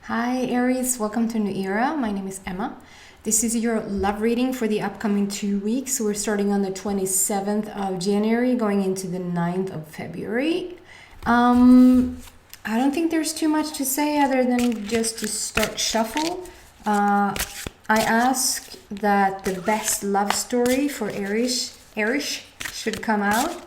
Hi Aries, welcome to a new era. My name is Emma. This is your love reading for the upcoming 2 weeks. We're starting on the 27th of January, going into the 9th of February. I don't think there's too much to say other than just to start shuffle. I ask that the best love story for Aries should come out.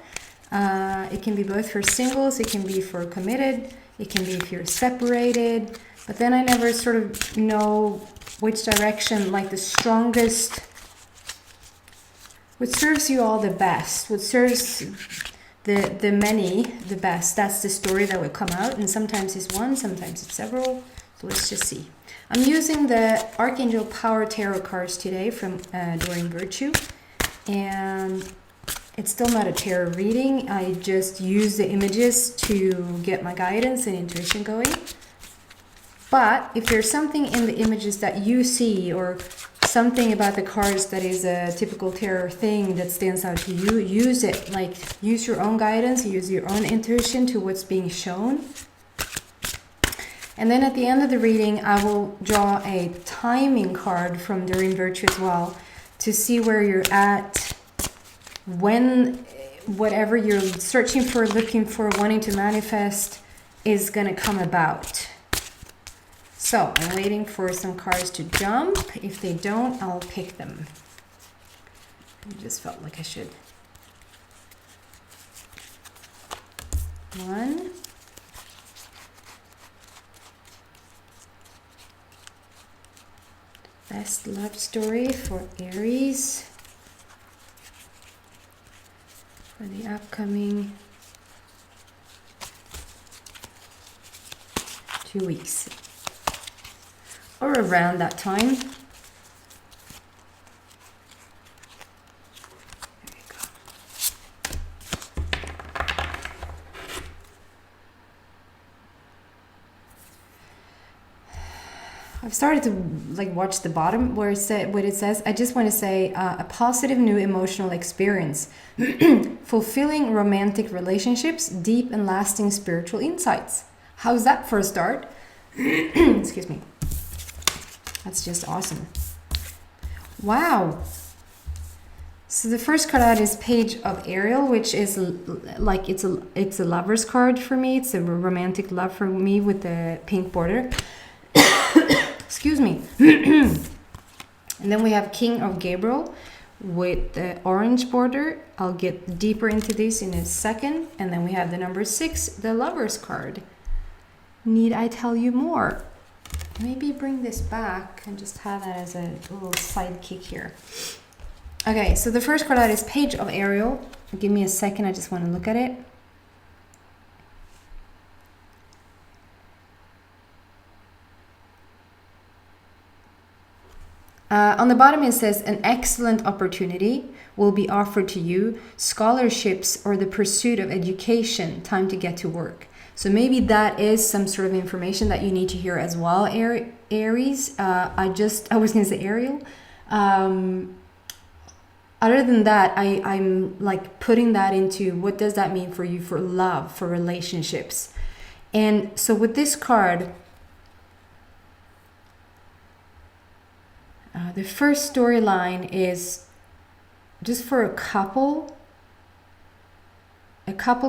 It can be both for singles, it can be for committed, it can be if you're separated. But then I never sort of know which direction, like the strongest, what serves you all the best, what serves the many the best. That's the story that will come out. And sometimes it's one, sometimes it's several. So let's just see. I'm using the Archangel Power Tarot cards today from Doreen Virtue. And it's still not a tarot reading. I just use the images to get my guidance and intuition going. But if there's something in the images that you see or something about the cards that is a typical tarot thing that stands out to you, use it. Like, use your own guidance, use your own intuition to what's being shown. And then at the end of the reading, I will draw a timing card from Doreen Virtue as well to see where you're at when whatever you're searching for, looking for, wanting to manifest is going to come about. So I'm waiting for some cards to jump. If they don't, I'll pick them. I just felt like I should. One. Best love story for Aries for the upcoming 2 weeks. Or around that time. There you go. I've started to watch the bottom where it said what it says. I just want to say a positive new emotional experience, fulfilling romantic relationships, deep and lasting spiritual insights. How's that for a start? Excuse me. That's just awesome. Wow. So the first card out is Page of Ariel, which is like it's a lover's card for me. It's a romantic love for me with the pink border. Excuse me. And then we have King of Gabriel with the orange border. I'll get deeper into this in a second. And then we have the number 6, the lover's card. Need I tell you more? Maybe bring this back and just have that as a little sidekick here. Okay, so the first card out is Page of Ariel. Give me a second, I just want to look at it. On the bottom it says, an excellent opportunity will be offered to you, scholarships or the pursuit of education, time to get to work. So maybe that is some sort of information that you need to hear as well, Aries. I was going to say Ariel. Other than that, I'm like putting that into what does that mean for you for love, for relationships. And so with this card, the first storyline is just for a couple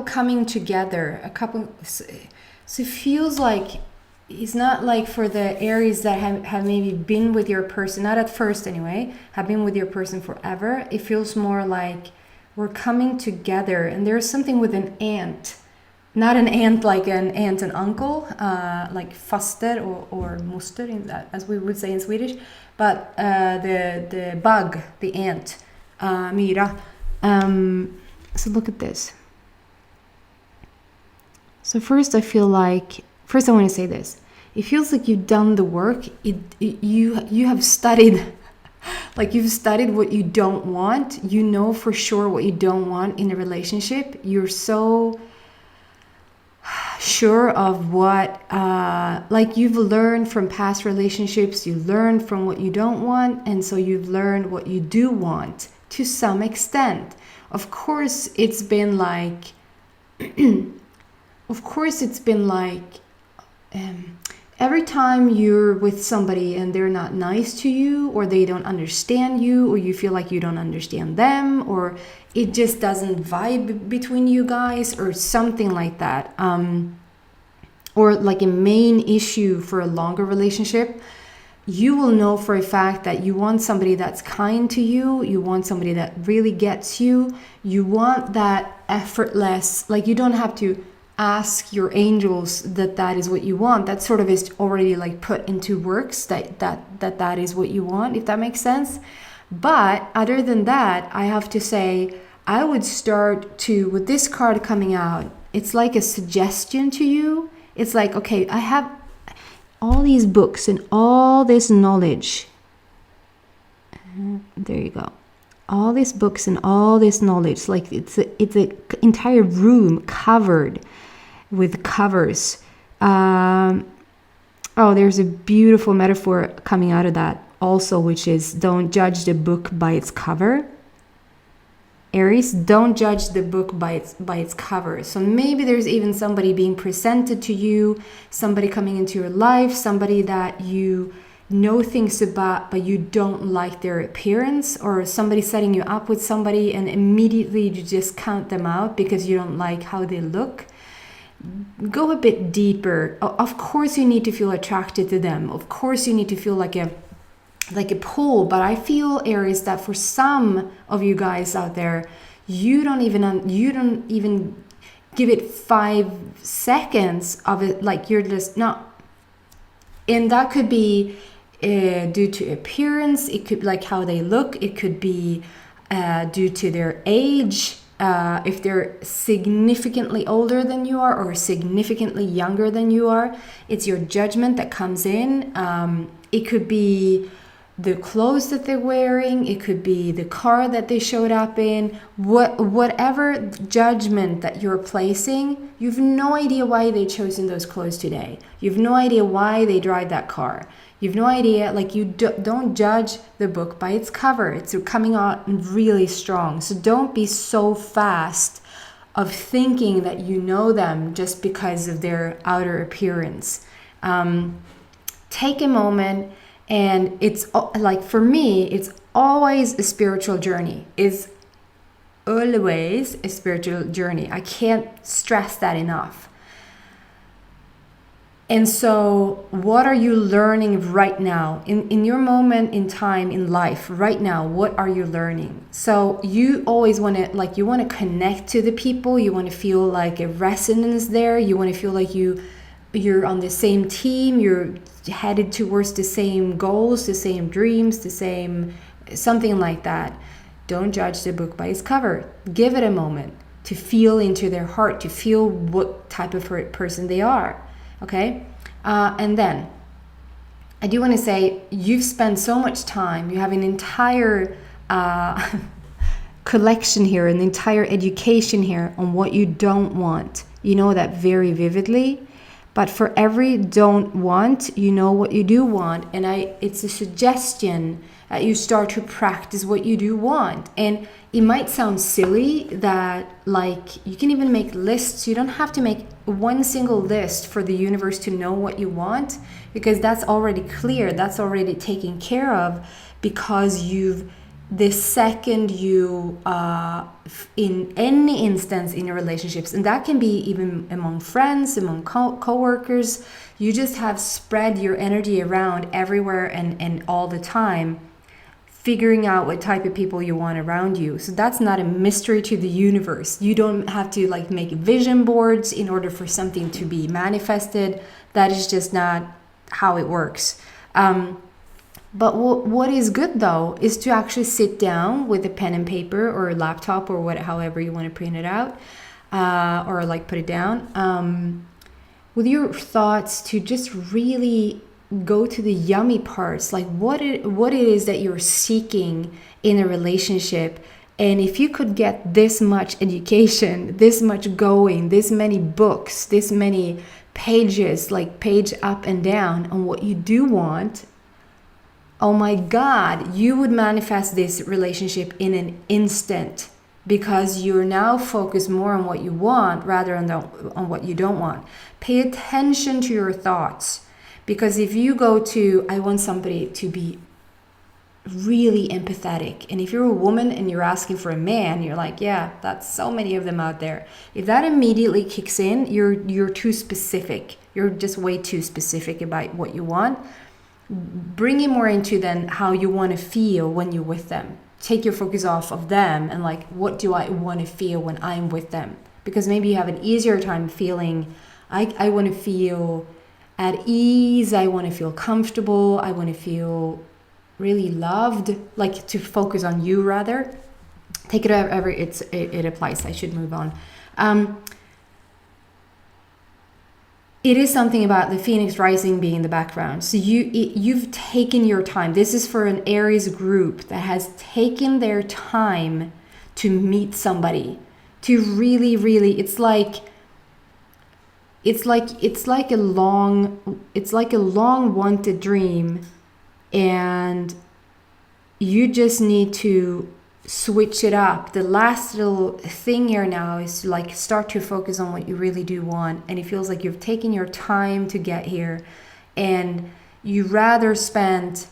coming together, so it feels like it's not like for the Aries that have maybe been with your person, not at first anyway, have been with your person forever. It feels more like we're coming together, and there's something with an aunt, not an aunt like an aunt and uncle, like faster or moster, as we would say in Swedish, but the bug, the ant, myra. So look at this. So first I want to say this. It feels like you've done the work. You have studied, like you've studied what you don't want. You know for sure what you don't want in a relationship. You're so sure of what, like you've learned from past relationships. You learned from what you don't want. And so you've learned what you do want to some extent. Of course, it's been like... every time you're with somebody and they're not nice to you, or they don't understand you, or you feel like you don't understand them, or it just doesn't vibe between you guys, or something like that, or like a main issue for a longer relationship, you will know for a fact that you want somebody that's kind to you, you want somebody that really gets you, you want that effortless, like you don't have to ask your angels that is what you want. That sort of is already like put into works that is what you want, if that makes sense. But other than that, I have to say, I would start to, with this card coming out, it's like a suggestion to you. It's like, okay, I have all these books and all this knowledge. There you go. All these books and all this knowledge, like it's a entire room covered with covers. Oh, there's a beautiful metaphor coming out of that also, which is don't judge the book by its cover. Aries, don't judge the book by its cover. So maybe there's even somebody being presented to you, somebody coming into your life, somebody that you know things about but you don't like their appearance, or somebody setting you up with somebody and immediately you just count them out because you don't like how they look. Go a bit deeper. Of course you need to feel attracted to them. Of course you need to feel like a pull, but I feel, Aries, that for some of you guys out there, you don't even give it 5 seconds of it, like you're just not. And that could be due to appearance, it could be like how they look, it could be due to their age, if they're significantly older than you are or significantly younger than you are, it's your judgment that comes in. It could be the clothes that they're wearing, it could be the car that they showed up in, whatever judgment that you're placing, you've no idea why they chosen those clothes today. You've no idea why they drive that car. You've no idea, like you don't judge the book by its cover. It's coming out really strong. So don't be so fast of thinking that you know them just because of their outer appearance. Take a moment. And it's like, for me, it's always a spiritual journey. It's always a spiritual journey. I can't stress that enough. And so what are you learning right now? In your moment in time in life, right now, what are you learning? So you always want to, like, you want to connect to the people. You want to feel like a resonance there. You want to feel like you're on the same team. You're headed towards the same goals, the same dreams, the same, something like that. Don't judge the book by its cover. Give it a moment to feel into their heart, to feel what type of person they are. Okay? And then I do want to say, you've spent so much time, you have an entire collection here, an entire education here on what you don't want. You know that very vividly. But for every don't want, you know what you do want. And it's a suggestion that you start to practice what you do want. And it might sound silly that, like, you can even make lists. You don't have to make one single list for the universe to know what you want, because that's already clear. That's already taken care of, because the second you, in any instance in your relationships, and that can be even among friends, among co-workers, you just have spread your energy around everywhere and all the time, figuring out what type of people you want around you. So that's not a mystery to the universe. You don't have to like make vision boards in order for something to be manifested. That is just not how it works. But what is good though is to actually sit down with a pen and paper or a laptop or however you want to print it out, or like put it down, with your thoughts, to just really go to the yummy parts, like what it is that you're seeking in a relationship. And if you could get this much education, this much going, this many books, this many pages, like page up and down on what you do want, oh my God, you would manifest this relationship in an instant, because you're now focused more on what you want rather than on what you don't want. Pay attention to your thoughts, Because if you go to, I want somebody to be really empathetic, and if you're a woman and you're asking for a man, you're like, yeah, that's so many of them out there. If that immediately kicks in, you're too specific. You're just way too specific about what you want. Bring it more into then how you want to feel when you're with them. Take your focus off of them and like, what do I want to feel when I'm with them? Because maybe you have an easier time feeling, I want to feel at ease, I want to feel comfortable, I want to feel really loved, like to focus on you rather. Take it however it applies. I should move on. It is something about the Phoenix rising being in the background. So you've taken your time. This is for an Aries group that has taken their time to meet somebody, to really, it's like a long wanted dream, and you just need to switch it up. The last little thing here now is to like start to focus on what you really do want, and it feels like you've taken your time to get here, and you rather spend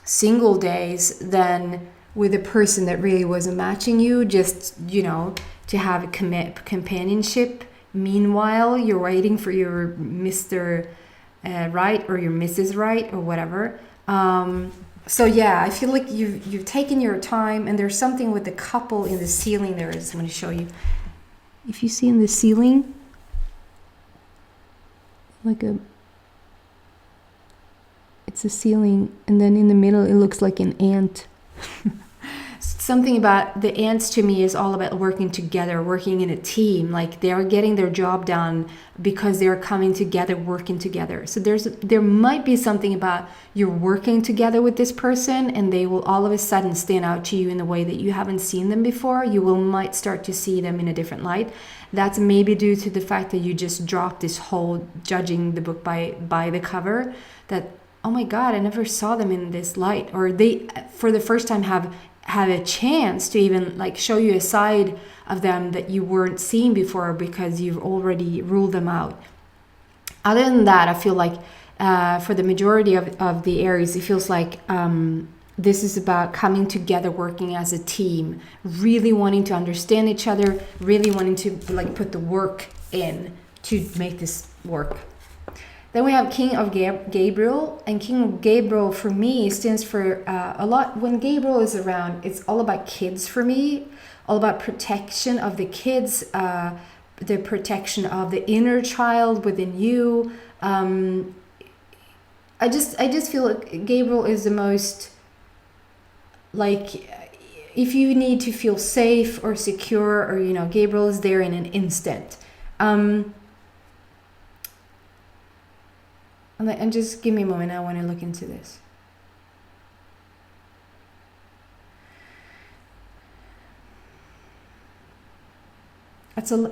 single days than with a person that really wasn't matching you, just, you know, to have a companionship. Meanwhile, you're waiting for your Mr. Right or your Mrs. Right or whatever. So yeah, I feel like you've taken your time, and there's something with the couple in the ceiling there. I'm going to show you. If you see in the ceiling, it's a ceiling, and then in the middle it looks like an ant. Something about the ants to me is all about working together, working in a team. Like they are getting their job done because they are coming together, working together. So there might be something about you're working together with this person, and they will all of a sudden stand out to you in a way that you haven't seen them before. You might start to see them in a different light. That's maybe due to the fact that you just dropped this whole judging the book by the cover. That, oh my God, I never saw them in this light, or they for the first time have a chance to even like show you a side of them that you weren't seeing before because you've already ruled them out. Other than that, I feel like for the majority of the Aries, it feels like this is about coming together, working as a team, really wanting to understand each other, really wanting to like put the work in to make this work. Then we have King of Gabriel, and King of Gabriel for me stands for a lot. When Gabriel is around, it's all about kids for me, all about protection of the kids, the protection of the inner child within you. I just feel like Gabriel is the most, like, if you need to feel safe or secure, or, you know, Gabriel is there in an instant. And just give me a moment, I want to look into this. So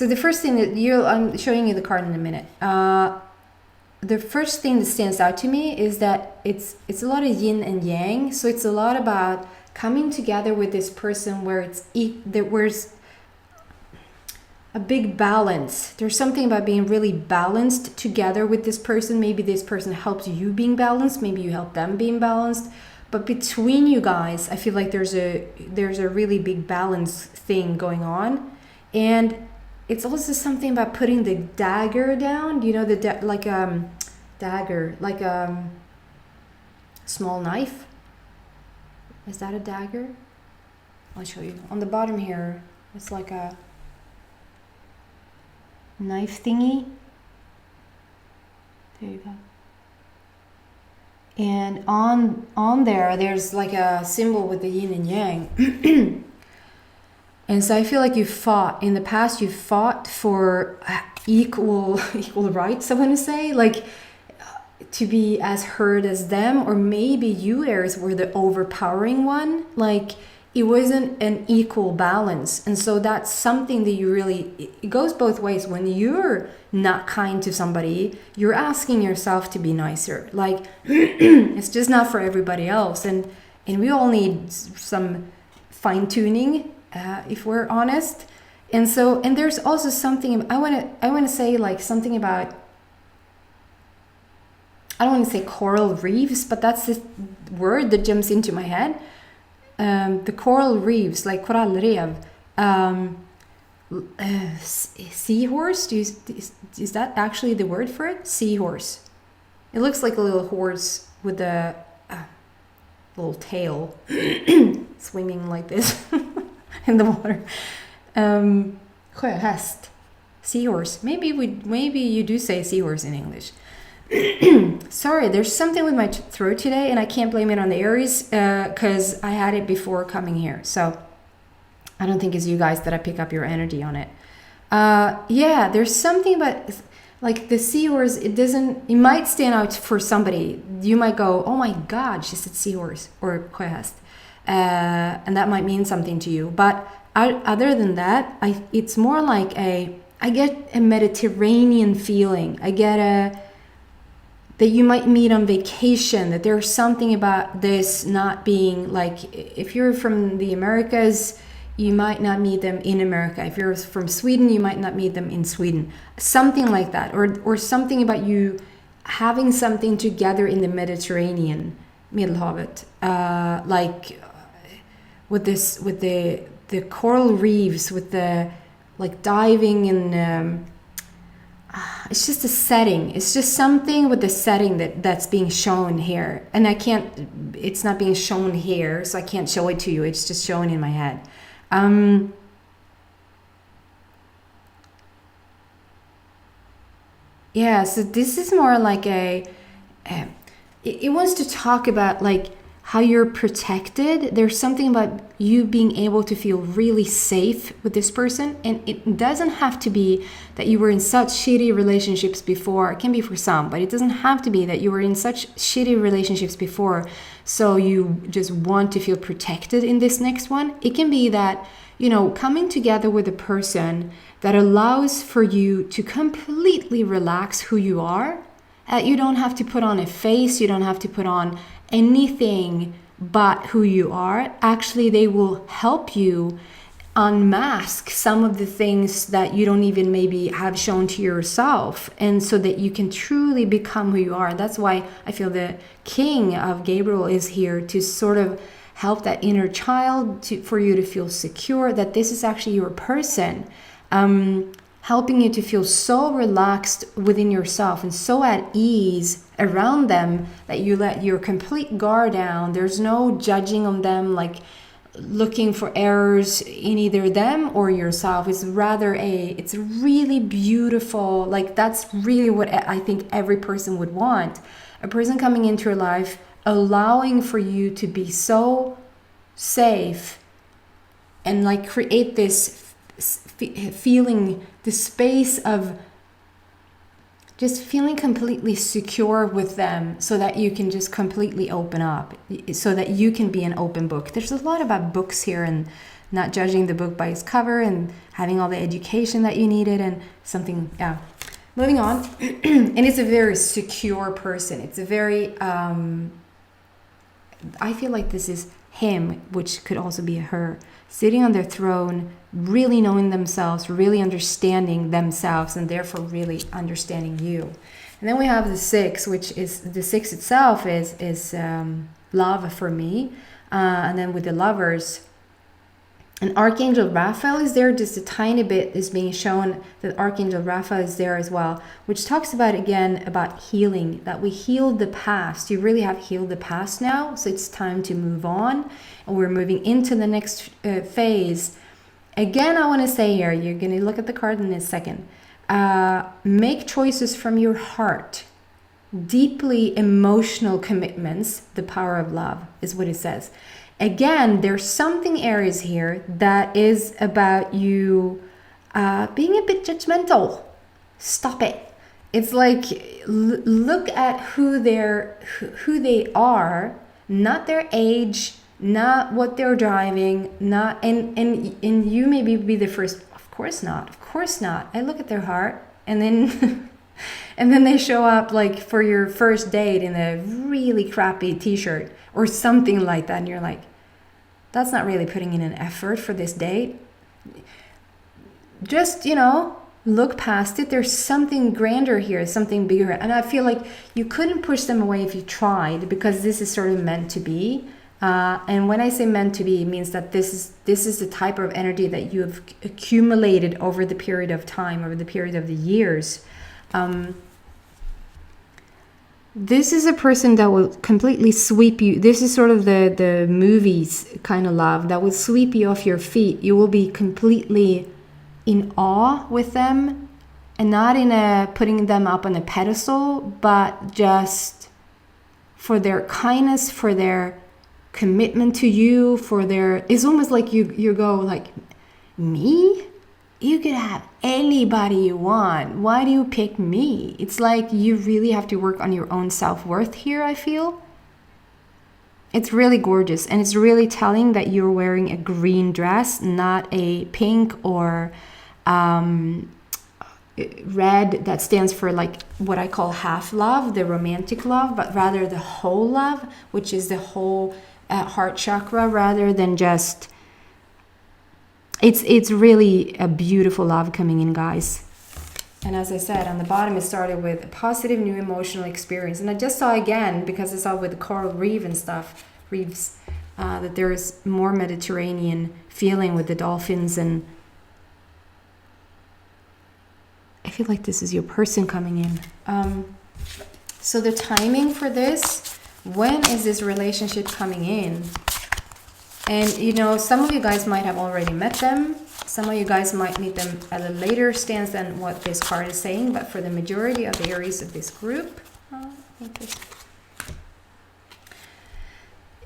the first thing that I'm showing you the card in a minute. The first thing that stands out to me is that it's a lot of yin and yang. So it's a lot about coming together with this person where there's a big balance. There's something about being really balanced together with this person. Maybe this person helps you being balanced. Maybe you help them being balanced. But between you guys, I feel like there's a really big balance thing going on. And it's also something about putting the dagger down. You know, dagger, like a small knife. Is that a dagger? I'll show you. On the bottom here, it's like a knife thingy. There you go. And on there's like a symbol with the yin and yang. And so I feel like in the past you fought for equal rights, I want to say, like to be as heard as them, or maybe you Aries were the overpowering one. Like it wasn't an equal balance. And so that's something that it goes both ways. When you're not kind to somebody, you're asking yourself to be nicer. Like it's just not for everybody else. And we all need some fine tuning, if we're honest. And there's also something, I want to say like something about I don't want to say coral reefs, but that's the word that jumps into my head. The coral reefs, like korallrev. Seahorse? Is that actually the word for it? Seahorse. It looks like a little horse with a little tail swimming like this in the water. Sjöhäst. Seahorse. Maybe you do say seahorse in English. Sorry, there's something with my throat today, and I can't blame it on the Aries because I had it before coming here. So I don't think it's you guys that I pick up your energy on it. Yeah, there's something about like the seahorse. It might stand out for somebody. You might go, oh my God, she said seahorse or sjöhäst. And that might mean something to you. But other than that, it's more like I get a Mediterranean feeling. I get that you might meet on vacation, that there's something about this not being like, if you're from the Americas, you might not meet them in America. If you're from Sweden, you might not meet them in Sweden. Something like that. Or something about you having something together in the Mediterranean, Medelhavet. Like with the coral reefs, with the like diving and it's just a setting. It's just something with the setting that's being shown here. And it's not being shown here, so I can't show it to you. It's just shown in my head. Yeah, so this is more like it wants to talk about like how you're protected. There's something about you being able to feel really safe with this person. And it doesn't have to be that you were in such shitty relationships before. It can be for some, but it doesn't have to be that you were in such shitty relationships before, so you just want to feel protected in this next one. It can be that, you know, coming together with a person that allows for you to completely relax who you are. You don't have to put on a face. You don't have to put on anything but who you are. Actually, they will help you unmask some of the things that you don't even maybe have shown to yourself, and so that you can truly become who you are. That's why I feel the King of Gabriel is here to sort of help that inner child, for you to feel secure that this is actually your person, helping you to feel so relaxed within yourself and so at ease around them that you let your complete guard down. There's no judging on them, like looking for errors in either them or yourself. It's rather it's really beautiful. Like that's really what I think every person would want. A person coming into your life, allowing for you to be so safe and like create this feeling, the space of just feeling completely secure with them, so that you can just completely open up, so that you can be an open book. There's a lot about books here, and not judging the book by its cover, and having all the education that you needed, and something, yeah. Moving on. And it's a very secure person. It's a very, I feel like this is him, which could also be a her, sitting on their throne, really knowing themselves, really understanding themselves, and therefore really understanding you. And then we have the 6, which is the 6 itself is love for me. And then with the Lovers, and Archangel Raphael is there, just a tiny bit is being shown that Archangel Raphael is there as well, which talks about, again, about healing, that we healed the past. You really have healed the past now, so it's time to move on, and we're moving into the next phase. Again, I want to say here, you're going to look at the card in a second. Make choices from your heart. Deeply emotional commitments, the power of love, is what it says. Again, there's something, Aries, here that is about you being a bit judgmental. Stop it. It's like, look at who they are, not their age, not what they're driving, not and you maybe be the first. Of course not. I look at their heart, and then and then they show up like for your first date in a really crappy t-shirt or something like that, and you're like, that's not really putting in an effort for this date. Just, you know, look past it. There's something grander here, something bigger. And I feel like you couldn't push them away if you tried, because this is sort of meant to be. And when I say meant to be, it means that this is the type of energy that you have accumulated over the period of time, over the period of the years. This is a person that will completely sweep you. This is sort of the movies kind of love that will sweep you off your feet. You will be completely in awe with them, and not in a putting them up on a pedestal, but just for their kindness, for their commitment to you, for their, it's almost like you go like, me? You could have anybody you want. Why do you pick me? It's like you really have to work on your own self-worth here, I feel. It's really gorgeous, and it's really telling that you're wearing a green dress, not a pink or red that stands for like what I call half love, the romantic love, but rather the whole love, which is the whole heart chakra, rather than just, it's really a beautiful love coming in, guys. And as I said, on the bottom, it started with a positive new emotional experience. And I just saw again, because I saw with the coral reef and stuff, reefs, that there's more Mediterranean feeling with the dolphins. And I feel like this is your person coming in. So the timing for this, when is this relationship coming in? And you know, some of you guys might have already met them. Some of you guys might meet them at a later stance than what this card is saying. But for the majority of the Aries of this group, I think this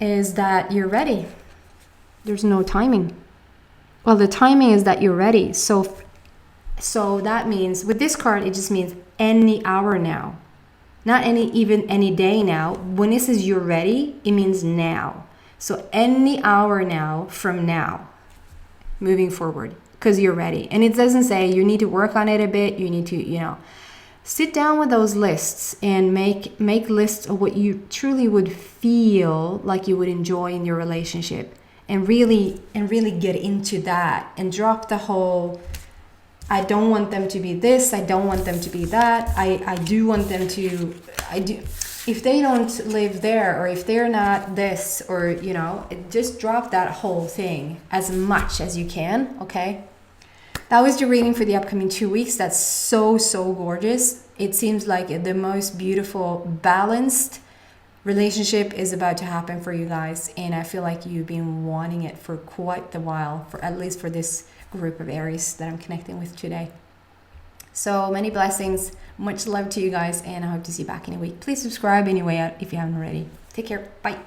is that you're ready. There's no timing. Well, the timing is that you're ready. So that means with this card, it just means any hour now. Not even any day now. When it says you're ready, it means now. So any hour now from now, moving forward, because you're ready. And it doesn't say you need to work on it a bit. You need to, you know, sit down with those lists and make lists of what you truly would feel like you would enjoy in your relationship, and really get into that, and drop the whole, I don't want them to be this, I don't want them to be that, I do want them to, I do. If they don't live there, or if they're not this, or, you know, just drop that whole thing as much as you can, okay? That was your reading for the upcoming 2 weeks. That's so gorgeous. It seems like the most beautiful, balanced relationship is about to happen for you guys. And I feel like you've been wanting it for quite a while, for at least for this group of Aries that I'm connecting with today. So many blessings, much love to you guys, and I hope to see you back in a week. Please subscribe anyway if you haven't already. Take care. Bye.